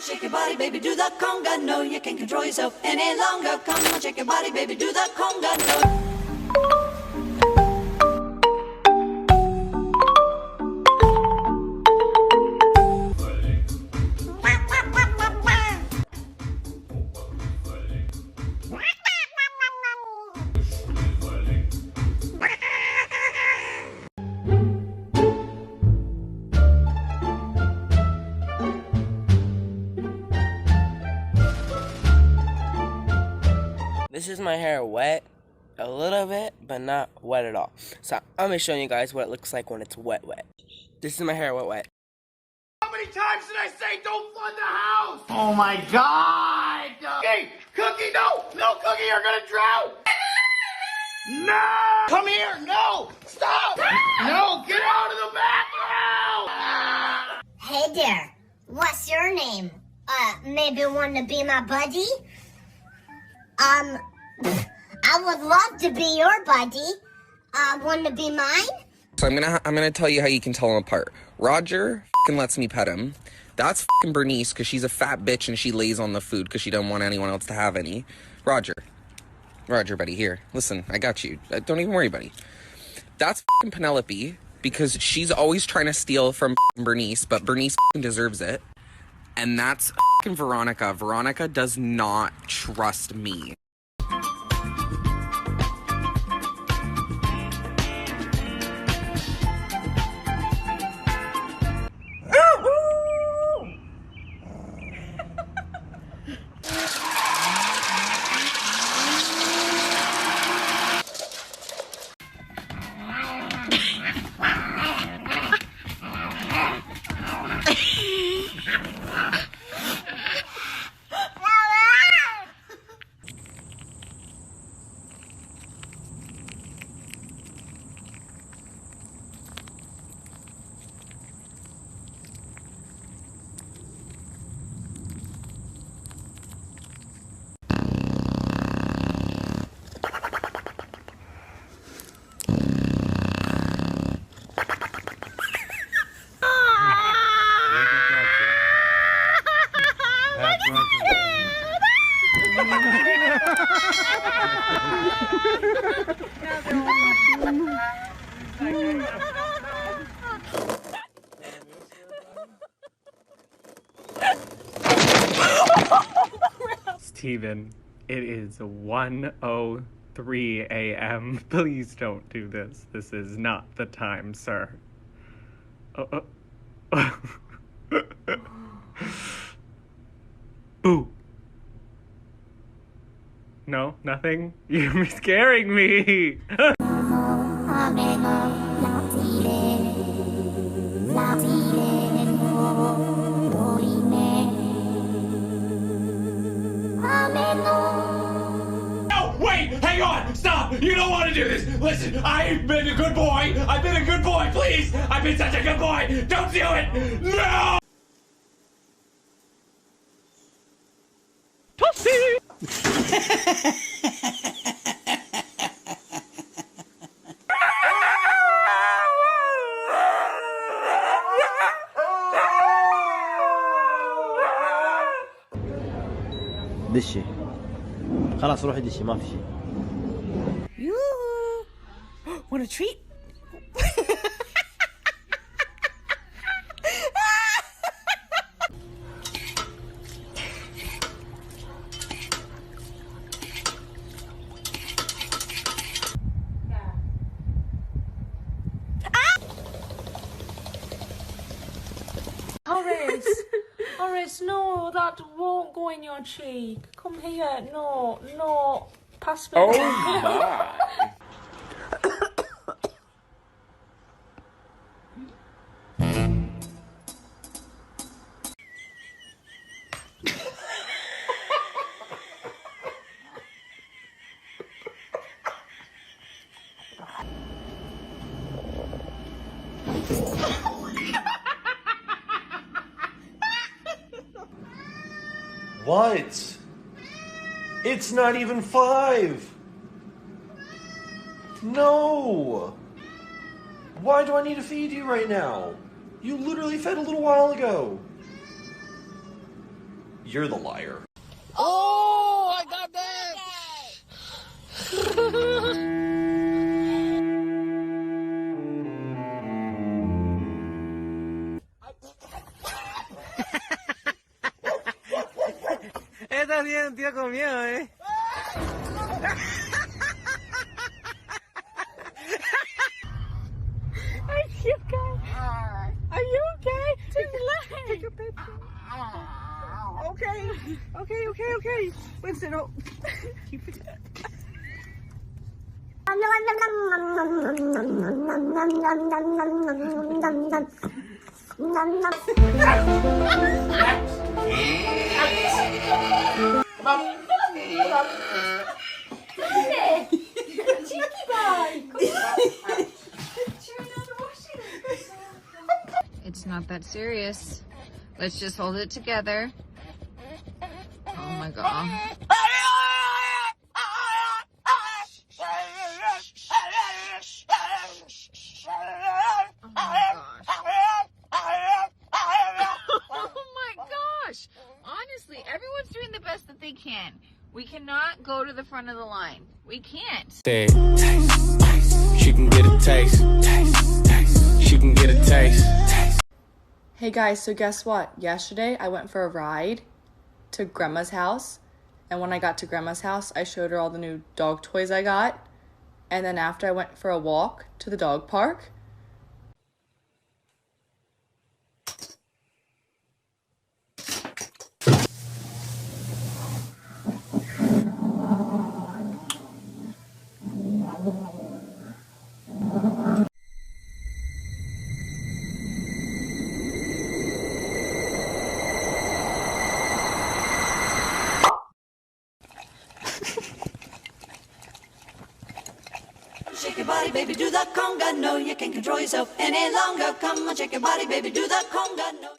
Shake your body, baby, do the conga. No, you can't control yourself any longer. Come on, shake your body, baby, do the conga. No. This is my hair wet a little bit, but not wet at all. So I'm gonna show you guys what it looks like when it's wet. This is my hair wet. How many times did I say don't flood the house? Oh my God! Cookie, no, Cookie, you're gonna drown! No! Come here, no! Stop! No, get out of the bathroom! Hey there, what's your name? Maybe want to be my buddy? I would love to be your buddy. Want to be mine? So I'm gonna tell you how you can tell them apart. Roger lets me pet him. That's Bernice because she's a fat bitch and she lays on the food because she don't want anyone else to have any. Roger, buddy, here. Listen, I got you. Don't even worry, buddy. That's Penelope because she's always trying to steal from Bernice, but Bernice deserves it. And that's Veronica. Veronica does not trust me. Steven, it is 1:03 a.m. Please don't do this. This is not the time, sir. Boo. No, nothing? You're scaring me. No, wait, hang on, stop. You don't want to do this. Listen, I've been a good boy. I've been a good boy, please. I've been such a good boy. Don't do it. No. دشي خلاص روحي دشي ما في شيء. Yoo-hoo! Want a treat? Horace, no, that won't go in your cheek. Come here, no, pass me. Oh my. What? It's not even 5. No. Why do I need to feed you right now? You literally fed a little while ago. You're the liar. Oh, I got that! Esta tiene un tío con miedo, ¿eh? Are you okay? Are you okay? Just relax. Take a picture. Okay. Winston, oh. Keep it. It's not that serious. Let's just hold it together. Oh my god. Oh my gosh. Honestly, everyone's doing the best that they can. We cannot go to the front of the line. We can't. Taste, she can get a taste. She can get a taste. Hey guys, so guess what? Yesterday I went for a ride to Grandma's house, and when I got to Grandma's house, I showed her all the new dog toys I got, and then after I went for a walk to the dog park. Shake your body, baby, do the conga. No, you can't control yourself any longer. Come on, shake your body, baby, do the conga. No.